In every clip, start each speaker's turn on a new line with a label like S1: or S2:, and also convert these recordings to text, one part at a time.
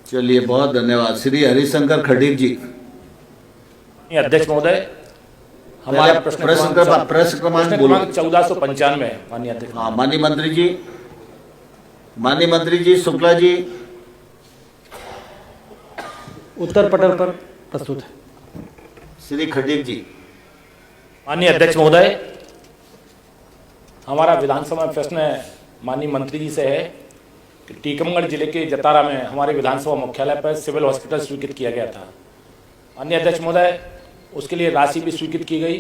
S1: चलिए, बहुत धन्यवाद। श्री हरिशंकर खडीक जी।
S2: अध्यक्ष महोदय, हमारा प्रश्न क्रमांक 1495 माननीय अध्यक्ष।
S1: हाँ, माननीय मंत्री जी। माननीय मंत्री जी शुक्ला जी,
S3: उत्तर पटल पर प्रस्तुत है।
S1: श्री खडीक जी।
S2: माननीय अध्यक्ष महोदय, हमारा विधानसभा में प्रश्न माननीय मंत्री जी से है कि टीकमगढ़ जिले के जतारा में हमारे विधानसभा मुख्यालय पर सिविल हॉस्पिटल स्वीकृत किया गया था। माननीय अध्यक्ष महोदय, उसके लिए राशि भी स्वीकृत की गई।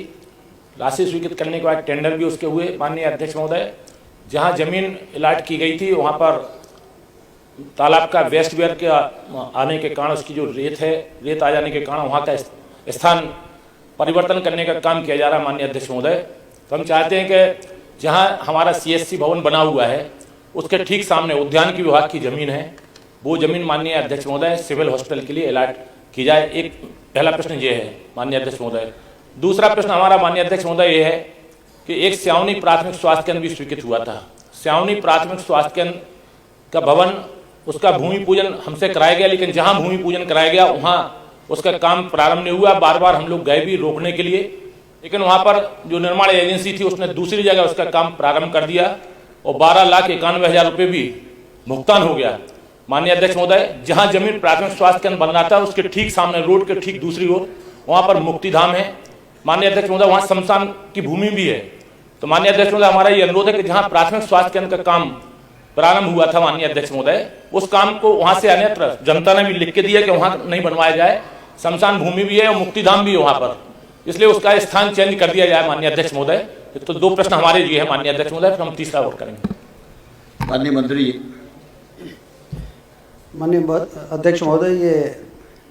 S2: राशि स्वीकृत करने के बाद टेंडर भी उसके हुए। माननीय अध्यक्ष महोदय, जहां जमीन अलाट की गई थी वहां पर तालाब का वेस्ट वेयर के आने के कारण उसकी जो रेत आ जाने के कारण वहां का स्थान परिवर्तन करने का काम किया जा रहा है। माननीय अध्यक्ष महोदय, तो हम चाहते हैं कि जहां हमारा CSC भवन बना हुआ है उसके ठीक सामने उद्यान की विभाग की जमीन है, वो जमीन माननीय अध्यक्ष महोदय सिविल हॉस्पिटल के लिए अलाट की जाए। एक पहला प्रश्न ये है माननीय अध्यक्ष महोदय। दूसरा प्रश्न हमारा माननीय अध्यक्ष महोदय ये है कि एक स्यावनी प्राथमिक स्वास्थ्य केंद्र भी स्वीकृत हुआ था। स्यावनी प्राथमिक स्वास्थ्य केंद्र का भवन, उसका भूमि पूजन हमसे कराया गया, लेकिन जहां भूमि पूजन कराया गया वहां उसका काम प्रारंभ नहीं हुआ। बार बार हम लोग गए भी रोकने के लिए, लेकिन वहां पर जो निर्माण एजेंसी थी उसने दूसरी जगह उसका काम प्रारंभ कर दिया और 12,91,000 रुपये भी भुगतान हो गया। माननीय अध्यक्ष महोदय, जहां जमीन प्राथमिक स्वास्थ्य केंद्र बन रहा था उसके ठीक सामने रोड के ठीक दूसरी ओर वहां पर मुक्तिधाम है। माननीय अध्यक्ष महोदय, वहां शमशान की भूमि भी है। तो माननीय अध्यक्ष महोदय, हमारा ये अनुरोध है कि जहां प्राथमिक स्वास्थ्य केंद्र का काम प्रारंभ हुआ था माननीय अध्यक्ष महोदय, उस काम को वहां से अन्यत्र जनता ने भी लिख के दिया कि वहां नहीं बनवाया जाए। शमशान भूमि भी है और मुक्तिधाम भी है वहां पर, इसलिए उसका स्थान चेंज कर दिया जाए माननीय अध्यक्ष महोदय। तो दो प्रश्न हमारे जी है माननीय अध्यक्ष महोदय, फिर हम तीसरा वोट करेंगे।
S1: माननीय मंत्री जी।
S3: माननीय अध्यक्ष महोदय, ये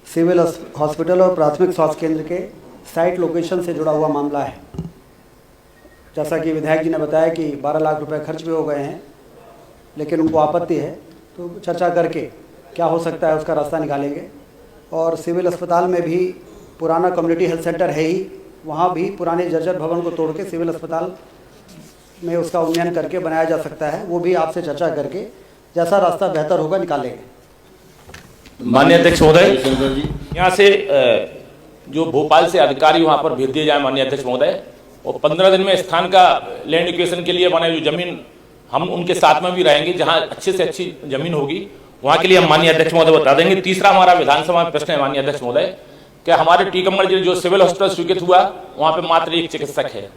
S3: सिविल हॉस्पिटल और प्राथमिक स्वास्थ्य केंद्र के साइट लोकेशन से जुड़ा हुआ मामला है। जैसा कि विधायक जी ने बताया कि 12 लाख रुपए खर्च भी हो गए हैं, लेकिन उनको आपत्ति है, तो चर्चा करके क्या हो सकता है उसका रास्ता निकालेंगे। और सिविल अस्पताल में भी पुराना कम्युनिटी हेल्थ सेंटर है ही, वहाँ भी पुराने जर्जर भवन को तोड़ के सिविल अस्पताल में उसका उन्नयन करके बनाया जा सकता है। वो भी आपसे चर्चा करके जैसा रास्ता बेहतर होगा निकालेंगे।
S2: माननीय अध्यक्ष महोदय, यहाँ से जो भोपाल से अधिकारी वहाँ पर भेज दिए जाए माननीय अध्यक्ष महोदय, और 15 दिन में स्थान का लैंड एक्विजिशन के लिए बने जो जमीन हम उनके साथ में भी रहेंगे, जहाँ अच्छे से अच्छी जमीन होगी वहाँ के लिए हम माननीय अध्यक्ष महोदय बता देंगे। तीसरा हमारा विधानसभा में प्रश्न है माननीय अध्यक्ष महोदय कि हमारे टीकमगढ़ जिले जो सिविल हॉस्पिटल स्वीकृत हुआ वहाँ पे मात्र एक चिकित्सक है,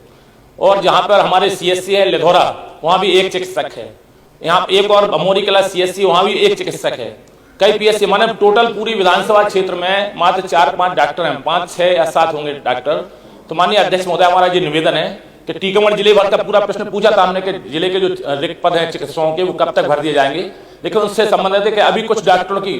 S2: और जहाँ पर हमारे CSC है लिधौरा वहाँ भी एक चिकित्सक है। यहाँ एक और अमोरी कला CSC वहाँ भी एक चिकित्सक है। कई PSC माने टोटल पूरी विधानसभा क्षेत्र में मात्र 4-5 डॉक्टर हैं, 5, 6 या 7 होंगे डॉक्टर। तो माननीय अध्यक्ष महोदय, हमारा ये निवेदन है कि टीकमगढ़ जिले भर का पूरा प्रश्न पूछा था हमने कि जिले के जो रिक्त पद हैं चिकित्सकों के वो कब तक भर दिए जाएंगे, लेकिन उससे संबंधित है कि अभी कुछ डॉक्टरों की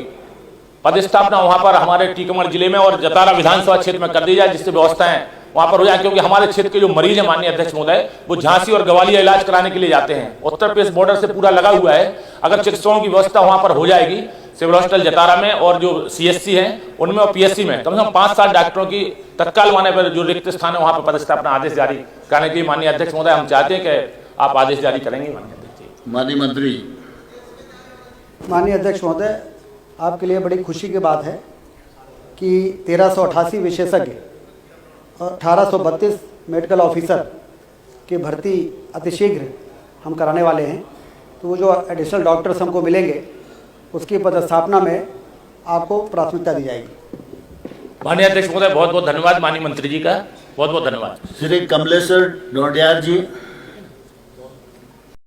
S2: पदस्थापना वहां पर हमारे टीकमगढ़ जिले में और जतारा विधानसभा क्षेत्र में कर दी जाए, जिससे व्यवस्थाएं वहां पर हो जाए। क्योंकि हमारे क्षेत्र के जो मरीज है माननीय अध्यक्ष महोदय, वो झांसी और ग्वालियर इलाज कराने के लिए जाते हैं। उत्तर प्रदेश बॉर्डर से पूरा लगा हुआ है। अगर चिकित्सकों की व्यवस्था वहां पर हो जाएगी सिविल हॉस्पिटल जतारा में और जो CSC हैं उनमें और PSC में कम से कम 5-7 डॉक्टरों की तत्काल माने पर जो रिक्त स्थान है वहां पर पदस्थापना आदेश जारी करने के लिए माननीय अध्यक्ष महोदय हम चाहते हैं कि आप आदेश जारी करेंगे माननीय अध्यक्ष।
S1: माननीय मंत्री।
S3: माननीय अध्यक्ष महोदय, आपके लिए बड़ी खुशी की बात है कि 1388 विशेषज्ञ और 1832 मेडिकल ऑफिसर की भर्ती अतिशीघ्र हम कराने वाले हैं। तो वो जो एडिशनल डॉक्टर्स हमको मिलेंगे उसकी पदस्थापना में आपको प्राथमिकता दी जाएगी।
S2: माननीय अध्यक्ष महोदय, बहुत बहुत धन्यवाद। माननीय मंत्री जी का बहुत बहुत धन्यवाद।
S1: श्री कमलेश्वर ढोंडियार जी।